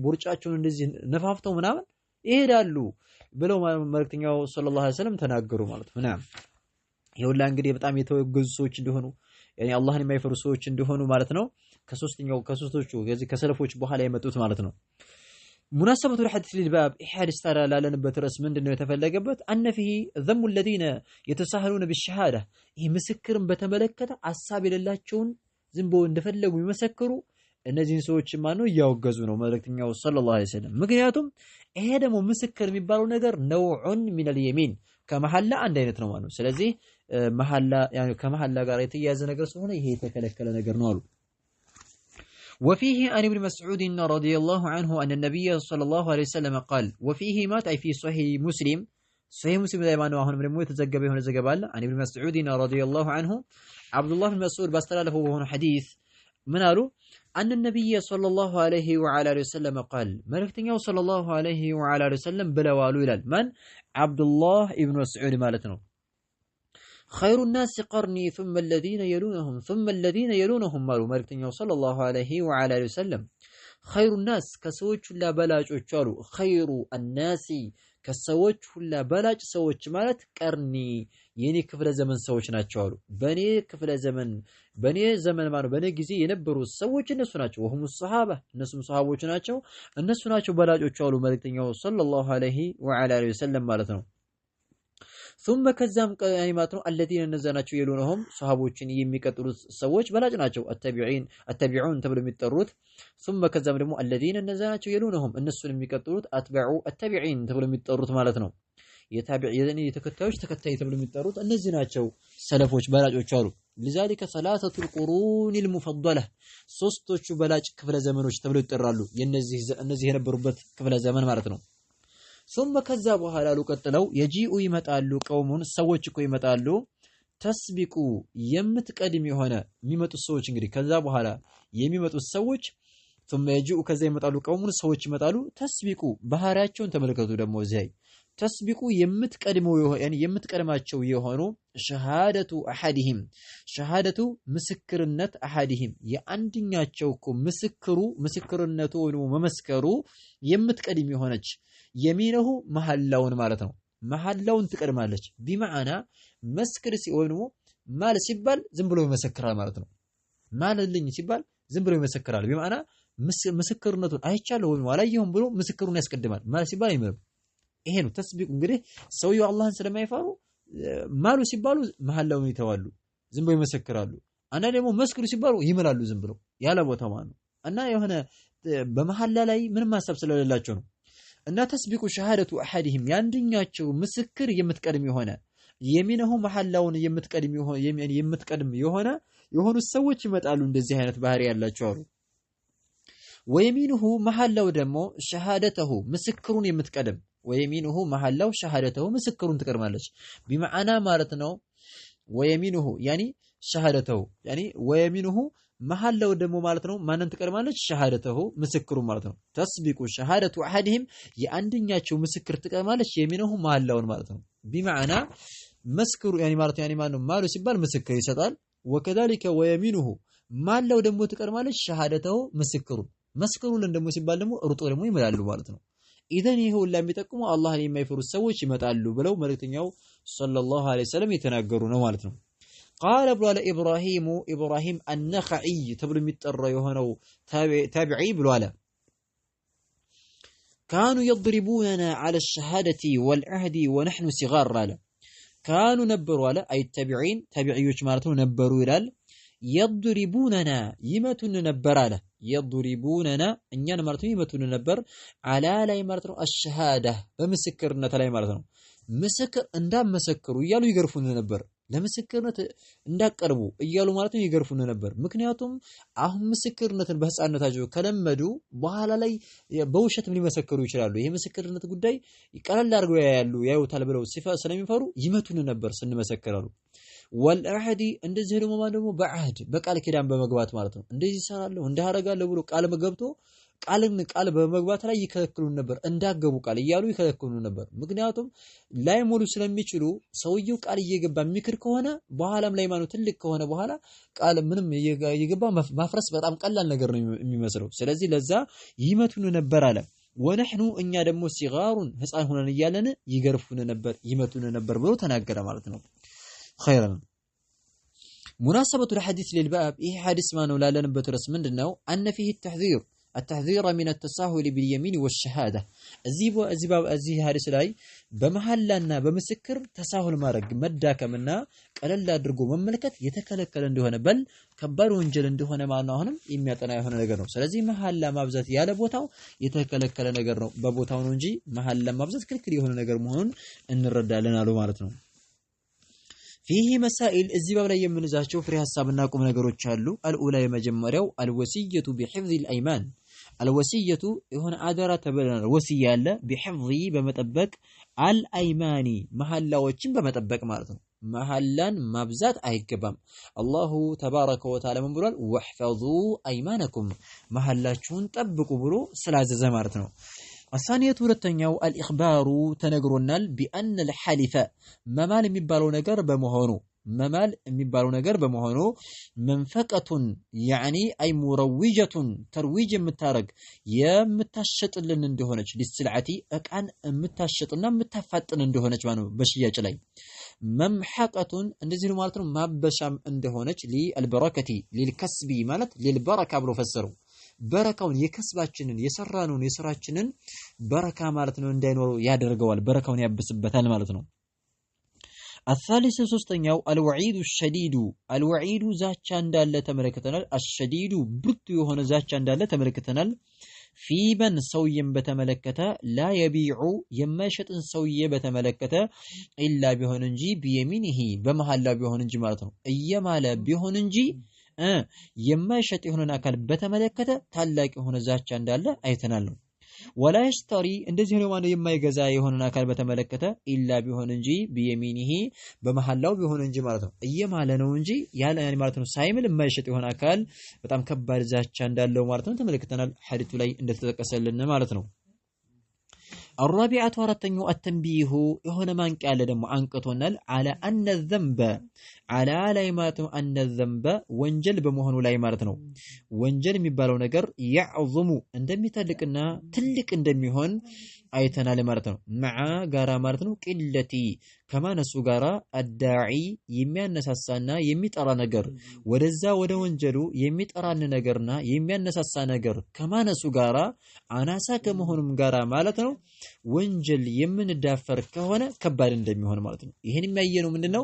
ቦርጫቸውን እንደዚህ ነፋፍተው ምናምን ይሄዳሉ ብለው መልእክተኛው ሰለላሁ ዐለይሂ ወሰለም ተናገሩ ማለት ነው። ይኸውላ እንግዲህ በጣም የተወገዙ ሰዎች እንደሆኑ አላህን የማይፈሩ ሰዎች እንደሆኑ ማለት ነው። ከሶስቶቹ ከሰለፎች በኋላ የመጡት ማለት ነው። مناسبة الحديث للباب حديث ترى لا لنبت رأس من دنيا يتفلقبت أن فيه ذم الذين يتساهلون بالشهادة مسكر بتملكته عصاب لله تشون زنبو اندفلقوا يمسكروا እነዚህን ሰዎች ማነው ያወገዙ ነው መልእክተኛው ሰለላሁ ዐለይሂ ወሰለም። ምክንያቱም ይሄ ደግሞ ምስክር የሚባለው ነገር ነውዑን ሚነል የሚን ከመሐላ አንድ አይነት ነው ማለት ነው። ስለዚህ መሐላ ከመሐላ ጋር የተያያዘ ነገር ስለሆነ ይሄ የተከለከለ ነገር ነው አሉ። وفيه عن ابن مسعود رضي الله عنه أن النبي صلى الله عليه وسلم قال وفيه ما في صحيح مسلم ላይ ማነው አሁን ደግሞ የተዘገበ የሆነ ዘገባ አለ። عن ابن مسعود رضي الله عنه عبد الله بن مسعود ባስተላለፈው በሆነ ሐዲስ ምን አሉ أن النبي صلى الله عليه وعلى آله وسلم قال መልእክተኛው صلى الله عليه وعلى آله وسلم ብለዋሉ ይላል። ማን عبد الله ابن مسعود ማለት ነው። خير الناس قرني ثم الذين يلونهم ثم الذين يلونهم مالو መልእክተኛው صلى الله عليه وعلى آله وسلم خير الناس ከሰዎች ሁላ በላጮች አሉ። خير الناس ከሰዎች ሁላ በላጭ ሰዎች ማለት ቀርኒ የኔ ክፍለ ዘመን ሰዎች ናቸው አሉ። በኔ ክፍለ ዘመን በኔ ዘመን ማለት በኔ ጊዜ የነበሩ ሰዎች እነሱ ናቸው። ወሁም ሱሐባ እነሱም ሱሐቦች ናቸው። እነሱ ናቸው በላጮች አሉ መልእክተኛው ሰለላሁ ዐለይሂ ወዐላ አሊሂ ወሰለም ማለት ነው። ثم ከዛም ማለት ነው الذين ነዛናቸው የሉነሁም ሱሐቦችን የሚቀጥሉት ሰዎች በላጭ ናቸው። አተቢዑን ተብሎ የሚጠሩት ثم ከዛም ደግሞ الذين ነዛናቸው የሉነሁም እነሱን የሚቀጥሉት አትበዑ አተቢዒን ተብሎ የሚጠሩት ማለት ነው። የተከታዮች ተከታይ ተብሎ የሚጠሩት እነዚህ ናቸው ሰለፎች በላጮች አሉ። لذلك ثلاثه القرون المفضله ሶስቶቹ በላጭ ክፍለ ዘመኖች ተብሎ ይጠራሉ። እነዚህ የነበሩበት ክፍለ ዘመን ማለት ነው። ثم ከዛ በኋላ ቀጥለው የጂኡ ይመጣሉ ቀውሙን ሰዎች እኮ ይመጣሉ ተስቢቁ የምትቀድም የሆነ የሚመጡት ሰዎች እንግዲህ ከዛ በኋላ የሚመጡት ሰዎች ثم يجيء ከዛ ይመጣሉ ቀውሙን ሰዎች ይመጣሉ ተስቢቁ ባህሪያቸውን ተመልከቱ ደግሞ እዚህ ተስቢቁ የምትቀድማቸው የሆኑ ሸሃደቱ አሐዲሂም ሸሃደቱ ምስክርነት አሐዲሂም የአንድኛቸው እኮ ምስክርነቱ ወይም መመስከሩ የምትቀድም የሆነች የሚነሁ መሐላውን ማለት ነው። መሐላውን ትቀድማለች። ቢማዕና መስክር ሲሆን ማል ሲባል ዝም ብሎ ይመሰክራል ማለት ነው። ማልልኝ ሲባል ዝም ብሎ ይመሰክራል። ቢማዕና ምስክርነቱን አይቻለሁ ወይም አላየሁም ብሎ ምስክሩን ያስቀድማል። ማል ሲባል አይምርም። ይሄ ነው ተስቢቁ። እንግዲህ ሰውየው አላህን ስለማይፈሩ ማሉ ሲባሉ መሐላውን ይተዋሉ፣ ዝም ብሎ ይመሰክራሉ። እና ደግሞ መስክሩ ሲባሉ ይምላሉ ዝም ብሎ ያለ ቦታ ማለት ነው። እና የሆነ በመሐላ ላይ ምንም ሐሳብ ስለሌላቸው ነው። እና ተስቢቁ ሸሃደቱ አሐዲሂም ያንድኛቸው ምስክር የምትቀድም የሆነ የሚነሁ መሐላውን የምትቀድም የሆኑ ሰዎች ይመጣሉ እንደዚህ አይነት ባህሪ ያላቸው አሉ። ወየሚንሁ መሐላው ደግሞ ሸሃደተሁ ምስክሩን የምትቀድም ወየሚንሁ መሐላው ሸሃደተሁ ምስክሩን ትቀድማለች። ቢማዕና ማለት ነው ወየሚንሁ ያኒ ሸሃደተሁ ያኒ ወየሚንሁ መሐላው ደግሞ ማለት ነው ማንን ትቀድማለች? ሸሃደተሁ ምስክሩ ማለት ነው። ተስቢቁ ሸሃደቱ አሐዲሂም የአንድኛቸው ምስክር ትቀድማለች የሚነሁ መሐላውን ማለት ነው። ቢማዕና መስክሩ ያኒ ማለት ያኒ ማነው ማሉ ሲባል ምስክር ይሰጣል። ወከዛሊከ ወየሚንሁ መሐላው ደግሞ ትቀድማለች ሸሃደተሁ ምስክሩ መስክሩልን ደግሞ ሲባል ደግሞ ሩጦ ደግሞ ይምላሉ ማለት ነው። ኢዘን ይሄ ሁሉ የሚጠቅሙ አላህን የማይፈሩ ሰዎች ይመጣሉ ብለው መልእክተኛው ሰለላሁ ዐለይሂ ወሰለም የተናገሩ ነው ማለት ነው። ቃለ ብሏል ኢብራሂም አነኸዒ ተብሎ የሚጠራው የሆነው ታቢዒ ብሏል ካኑ የድሪቡነና ዐለ ሸሃደቲ ወልዐህዲ ወነሕኑ ሲጋር አለ። ካኑ ነበሩ አለ አይ ታቢዒን ታቢዒዮች ማለት ነው ነበሩ ይላል የድሪቡነና ይመቱን ነበር አለ የድሪቡነና እኛን ማለት ነው ይመቱን ነበር አላ ላይ ማለት ነው አሽሃዳ በምስክርነት ላይ ማለት ነው ምስክር እንዳመሰክሩ እያሉ ይገርፉን ነበር ለምስክርነት እንዳቀርቡ እያሉ ማለት ነው ይገርፉን ነበር ምክንያቱም አሁን ምስክርነትን በህፃንነታቸው ከለመዱ በኋላ ላይ በውሸትም ሊመሰክሩ ይችላሉ ይሄ ምስክርነት ጉዳይ ቀለል አድርገው ያዩታል ብለው ስለሚፈሩ ይመቱን ነበር ስንመሰክራሉ ወልአህዲ እንደዚህ ደግሞ በአህድ በቃል ኪዳን በመግባት ማለት ነው እንደዚህ ይሰራለሁ እንዳደረጋለሁ ብሎ ቃል በመግባት ላይ ይከለክሉን ነበር እንዳገቡ ቃል እያሉ ይከለክሉን ነበር ምክንያቱም ላይ ሙሉ ስለሚችሉ ሰውየው ቃል እየገባ የሚክር ከሆነ በኋላም ላይ ማኑ ትልቅ ከሆነ በኋላ ቃል ምንም እየገባ ማፍረስ በጣም ቀላል ነገር ነው የሚመስለው ስለዚህ ለዛ ይመቱን ነበር አለ ወነህኑ እኛ ደግሞ ሲጋሩን ህፃን ሆነን እያለን ይገርፉን ነበር ይመቱን ነበር ብሎ ተናገረ ማለት ነው خيرا مناسبة الحديث للباب إيه حديث ما نولا لنا بترس من دنو أن فيه التحذير من التساهل باليمين والشهادة أزي حديث لاي بمحلنا بمسكر تساهل مارق مدى كمنا قلل لا درقو مملكت يتكلكل اندهونا بل كبار وانجل اندهونا معنا هنم إمياتنا يهونا نقرنو سلازي محلا مابزات يالا بوتاو يتكلكل نقرنو ببوتاو ننجي محلا مابزات كلكل يهونا نقرمون إن الرد لنا لو مارتنو فيه مسائل الزباب لا يمنزاچو فري حسابنا قوم ነገሮች አሉ الاولى የመጀመሪያው الوصيه بحفظ الايمان الوصيه የሆነ አደራ ተበለናል ወሲያ አለ بحفظ በመጠበቅ الايمان መሐላዎችን በመጠበቅ ማለት ነው መሐላን ማብዛት አይገባም አላሁ ተባረከ ወተዓላ ምን ብሏል واحفظوا ايمانكم መሐላችሁን ጠብቁ ብሎ ስላዘዘ ማለት ነው الثانية ሁለተኛው الإخبار ተነግሮናል بأن الحلف መማል የሚባለው ነገር በመሆኑ መንፈቀቱ يعني أي مروجة ترويج የምታረግ የምታሸጥልን እንደሆነች للسلعة እቃን የምታሸጥና የምታፋጥን እንደሆነች ማለት ነው በሽያጭ ላይ ممحقة እንደዚህ ማለት ነው ማበሻም እንደሆነች للبركة للكسب ማለት للبركة ብሎ ፈሰሩ በረካውን የከስባችንን የሰራነውን የሥራችንን በረካ ማለት ነው እንዳይኖር ያደርገዋል በረካውን ያብስበታል ማለት ነው الثالث ሶስተኛው الوعيد الشديد الوعيد ዛቻ እንዳለ ተመለከተናል الشديد ብርቱ የሆነ ዛቻ እንዳለ ተመለከተናል ፊበን ሰውየን በተመለከተ ላ የቢዑ የማይሸጥን ሰውየ በተመለከተ ኢላ ቢሆን እንጂ ቢየሚኒሂ በመሐላ ቢሆን እንጂ ማለት ነው እየማለ ቢሆን እንጂ የማይሸጥ የሆነን አካል በተመለከተ ታላቅ የሆነ ዛቻ እንዳለ አይተናል ነው ወላ ይሽተሪ እንደዚህ ነው ማለት የማይገዛ የሆነን አካል በተመለከተ ኢላ ቢሆን እንጂ ቢየሚኒሂ በመሐላው ቢሆን እንጂ ማለት ነው እየማለ ነው እንጂ ያለ ማለት ነው ሳይምል የማይሸጥ የሆነ አካል በጣም ከባድ ዛቻ እንዳለው ማለት ነው ተመለከተናል ሐዲቱ ላይ እንደተጠቀሰልን ማለት ነው الرابعة ورتنيو التنبيه هنا ما نقال دم عنقتونال على أن الذنب على لا يماتم أن الذنب وانجل بمهنو لا يمارتنو وانجل مبالو نجر يعظم عندما تلقنا تلك عندما هون أيتنا لمارتنو مع غارا مارتنو كلتي كما نسو غارا الداعي يميان نساسانا يميت أرى نجر ورزا ودا وانجلو يميت أرى نجرنا يميان نساسا نجر كما نسو غارا عناسا كمهنو غارا مالتنو ወንጀል የምንዳፈር ከሆነ ከባድ እንደሚሆን ማለት ነው ይሄን የሚያየነው ምንድነው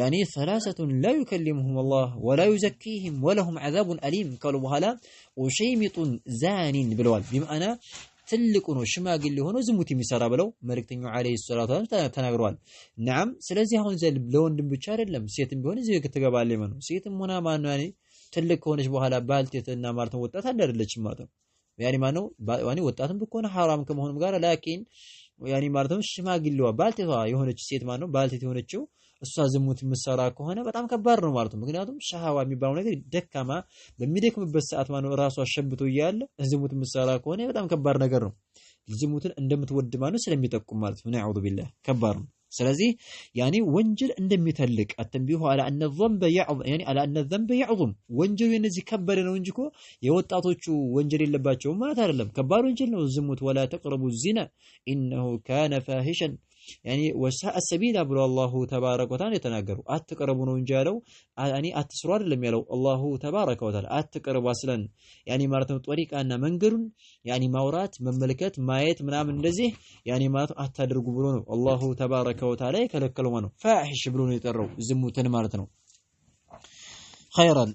ያኒ ثلاثه لا يكلمهم الله ولا يزكيهم ولهم عذاب أليم قالوا በኋላ وشيمط زان ብለዋል بمعنى ትልቁ ነው ሽማግሌ ሆኖ ዝሙት የሚሰራ ብለው መልእክተኛው አለይሂ ሰላቱ ተናግረዋል نعم ስለዚህ አሁን ዘል ለወንድም ብቻ አይደለም ሴትም ቢሆን እዚህ ከተገባለ ማለት ነው ሴትም ሆና ማን ያኔ ትልቅ ሆነች በኋላ ባልቴትና ማለት ነው ወጣት አይደለችም ማለት ነው يعني ما نو يعني ወጣትም ብኮነ حرام ከመሆኑም ጋር لكن يعني ማለት ነው ሽማግሌዋ ባልቴቷ የሆነች ሴት ማለት ነው ባልቴት የሆነችው እሷ ዝሙት ምሰራ ከሆነ በጣም ከባድ ነው ማለት ነው ምክንያቱም ሻሃዋ የሚባለው ነገር ደካማ በሚደክምበት ሰዓት ማለት ነው ራሷ አሸብቶ ይያለ ዝሙት ምሰራ ከሆነ በጣም ከባድ ነገር ነው ዝሙትን እንደምትወድ ማለት ነው ስለሚጠቁም ማለት ነው ነዑዙ ቢላህ ከባድ ነው ስለዚህ يعني ወንጀል እንደሚተልቅ አተንቢሁ على ان الذنب يعظم يعني على ان الذنب يعظم ወንጀሉ የነዚህ ከበደ ነው እንጂ እኮ የወጣቶቹ ወንጀል የለባቸው ማለት አይደለም ከባድ ወንጀል ነው ዝሙት ولا تقربوا الزنا انه كان فاحشا يعني وساء السبيل ብሎ الله تبارك وتعالى የተናገሩ አትቀርቡ ነው እንጂ ያለው يعني አትስሩ አይደለም ያለው الله تبارك وتعالى አትቀርቡ አስለን يعني ማለት ነው ጦሪቃና መንገዱን يعني ማውራት መመልከት ማየት ምናምን እንደዚህ يعني ማለት አታድርጉ ብሎ ነው الله تبارك وتعالى የከለከለው ነው ፋሂሽ ብሎ ነው የጠራው ዝሙትን ማለት ነው خيرا.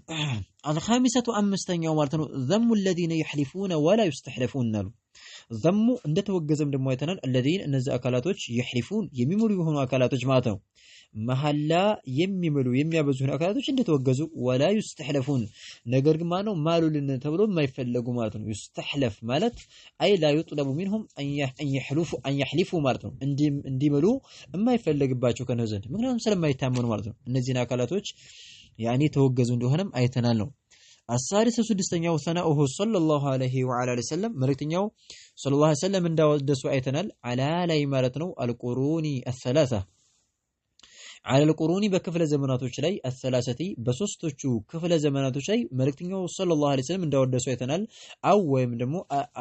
الخامسة أمستنيا ومارتنو ذم الذين يحلفون ولا يستحلفون نالو ذم እንደ ተወገዘም ደግሞ አይተናል الذين እነዚህ አካላቶች يحلفون የሚምሉ የሆኑ አካላቶች ማለት ነው መሐላ የሚምሉ የሚያበዙ አካላቶች እንደተወገዙ ولا يستحلفون ነገር ግን ማነው ማሉልን ተብሎ የማይፈለጉ ማለት ነው يستحلف ማለት አይ لا يطلب منهم ان يحلفوا ማለት ነው እንዲምሉ የማይፈልግባቸው ከነዚህ ዘንድ ምክንያቱም ስለማይታመኑ ማለት ነው እነዚህን አካላቶች ያኒ ተወገዙ እንደሆነም አይተናል ነው السادس سدستኛው ثناؤه صلى الله عليه وعلى اله وسلم መልእክተኛው صلى الله عليه وسلم እንዳወደሱ አይተናል على ላይ ማለት ነው القرون الثلاثه على القرون በክፍለ ዘመናቶች ላይ الثلاثه በሶስቶቹ ክፍለ ዘመናቶች ላይ መልእክተኛው صلى الله عليه وسلم እንዳወደሱ አይተናል አው ወይም ደግሞ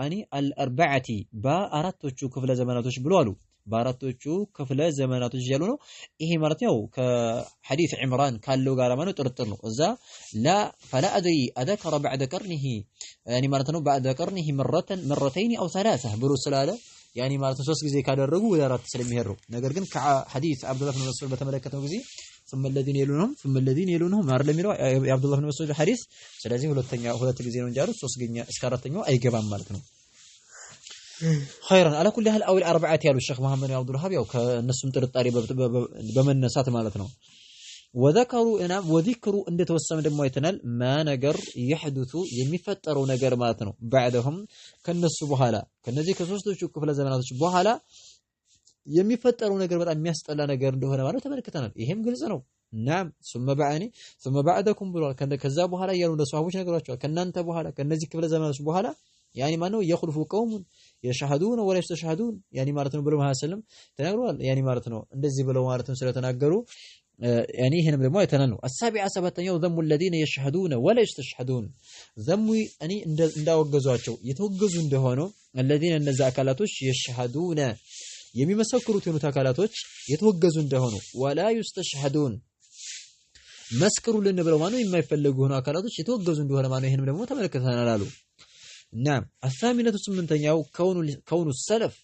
አኒ الاربعه በአራቶቹ ክፍለ ዘመናቶች ብሎ አሉ በአራቶቹ ክፍለ ዘመናቶች ያሉ ነው ይሄ ማለት ነው ከሐዲስ ዑምራን ካለው ጋር ማለት ጥርጥር ነው እዛ ላ فلا ادري اذكر بعد قرنه يعني ማለት ነው بعد قرنه مرتين او ثلاثه ብሎ ስላለ يعني ማለት ሶስት ጊዜ ካደረጉ ወደ አራት ስለሚሄዱ ነገር ግን ከሐዲስ አብዱላህ ኢብኑ መስዑድ በተመለከተው ጊዜ ثم الذين يلونهم ማር ለሚለው የአብዱላህ ኢብኑ መስዑድ ሐዲስ ስለዚህ ሁለት ጊዜ ነው እንጂ አሩ ሶስት ጊዜ እስከ አራተኛው አይገባም ማለት ነው خيرا على كل حال او الاربعه يالو الشيخ محمد عبد الوهاب ያው ከነሱም ጥርጣሬ በመነሳት ማለት ነው وذكروا انا وذكروا እንደተወሰነ ደግሞ አይተናል ما ነገር يحدث የሚፈጠረው ነገር ማለት ነው بعدهم ከነሱ በኋላ ከነዚህ ከሶስቶቹ ክፍለ ዘመናቶች በኋላ የሚፈጠረው ነገር በጣም የሚያስጠላ ነገር እንደሆነ ማለት ተመልክተናል ይሄም ግልጽ ነው ናም ثم بعدكم ብሏል ከዛ በኋላ ያሉ ለሷቦች ነገራቸዋል ከናንተ በኋላ ከነዚህ ክፍለ ዘመናቶች በኋላ يعني ማነው يخلف قوم يشهدون ولا يستشهدون يعني ማለት ነው ብሎ መሐሰለም ተናግሯል يعني ማለት ነው እንደዚህ ብለው ማለት ነው ስለተናገሩ يعني ይሄንም ደግሞ አይተናል ነው السابعة ሰባተኛው ذم الذين يشهدون ولا يستشهدون ذم እኔ እንዳወገዟቸው የተወገዙ እንደሆነ الذين እነዛ አካላቶች يشهدون የሚመሰክሩት የሆኑ አካላቶች የተወገዙ እንደሆነ ولا يستشهدون መስክሩልን ብለው ማነው የማይፈልጉ ሆነ አካላቶች የተወገዙ እንደሆነ ማነው ይሄንም ደግሞ ተመልክተናል አሉ نعم الثامنة سمنتኛው كون السلف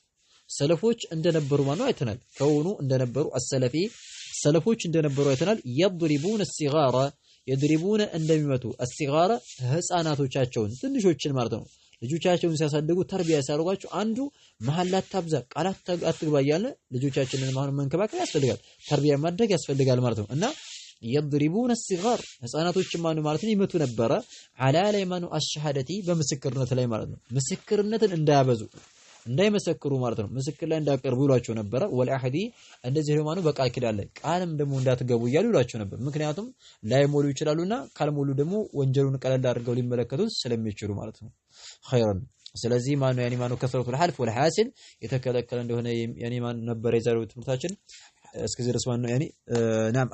ሰለፎች እንደነበሩ ማነው አይተናል كونو እንደነበሩ السلفي ሰለፎች እንደነበሩ አይተናል يضربون الصغار يضربون እንደሚመቱ الصغار ህፃናቶቻቸውን ትንሾችን ማለት ነው ልጆቻቸውን ሲያሳድጉ ተርቢያ ሲያደርጓቸው አንዱ መሐላት ታብዛ ቃላት አትግባ ያለ ልጆቻችንን ማን መንከባከብ ያስፈልጋል ተርቢያ ማድረግ ያስፈልጋል ማለት ነው እና يضربون الصغار ህፃናቶች ማን ማለት ነው ይመቱ ነበር على ليمانو الشهادتي በምስክርነት ላይ ማለት ነው ምስክርነትን እንዳያበዙ እንዳይመሰክሩ ማለት ነው ምስክር ላይ እንዳቀርቡ ይሏቸው ነበር ወልአህዲ እንደዚህ ነው ማለት በቃል ኪዳን ላይ ቃልም ደግሞ እንዳትገቡ ይያሉ ይሏቸው ነበር ምክንያቱም ላይሞሉ ይችላሉና ካልሞሉ ደግሞ ወንጀሉን ቀለል አድርገው ሊመለከቱት ስለሚችሉ ማለት ነው خيرا ስለዚህ ማን ነው ያኒ ማን ነው ከሰረቱል ሐልፍ ወልሐሲል የተከለከለ እንደሆነ ያኒ ማን ነበር የዛሬው ትምህርታችን እስከዚህ ድረስ ማን ነው ያኒ نعم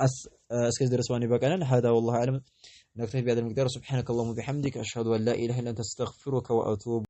እስከዚህ ድረስ ማን ይበቃናል هذا والله اعلم نكتفي بهذا المقدار سبحانك اللهم وبحمدك اشهد ان لا اله الا انت استغفرك واتوب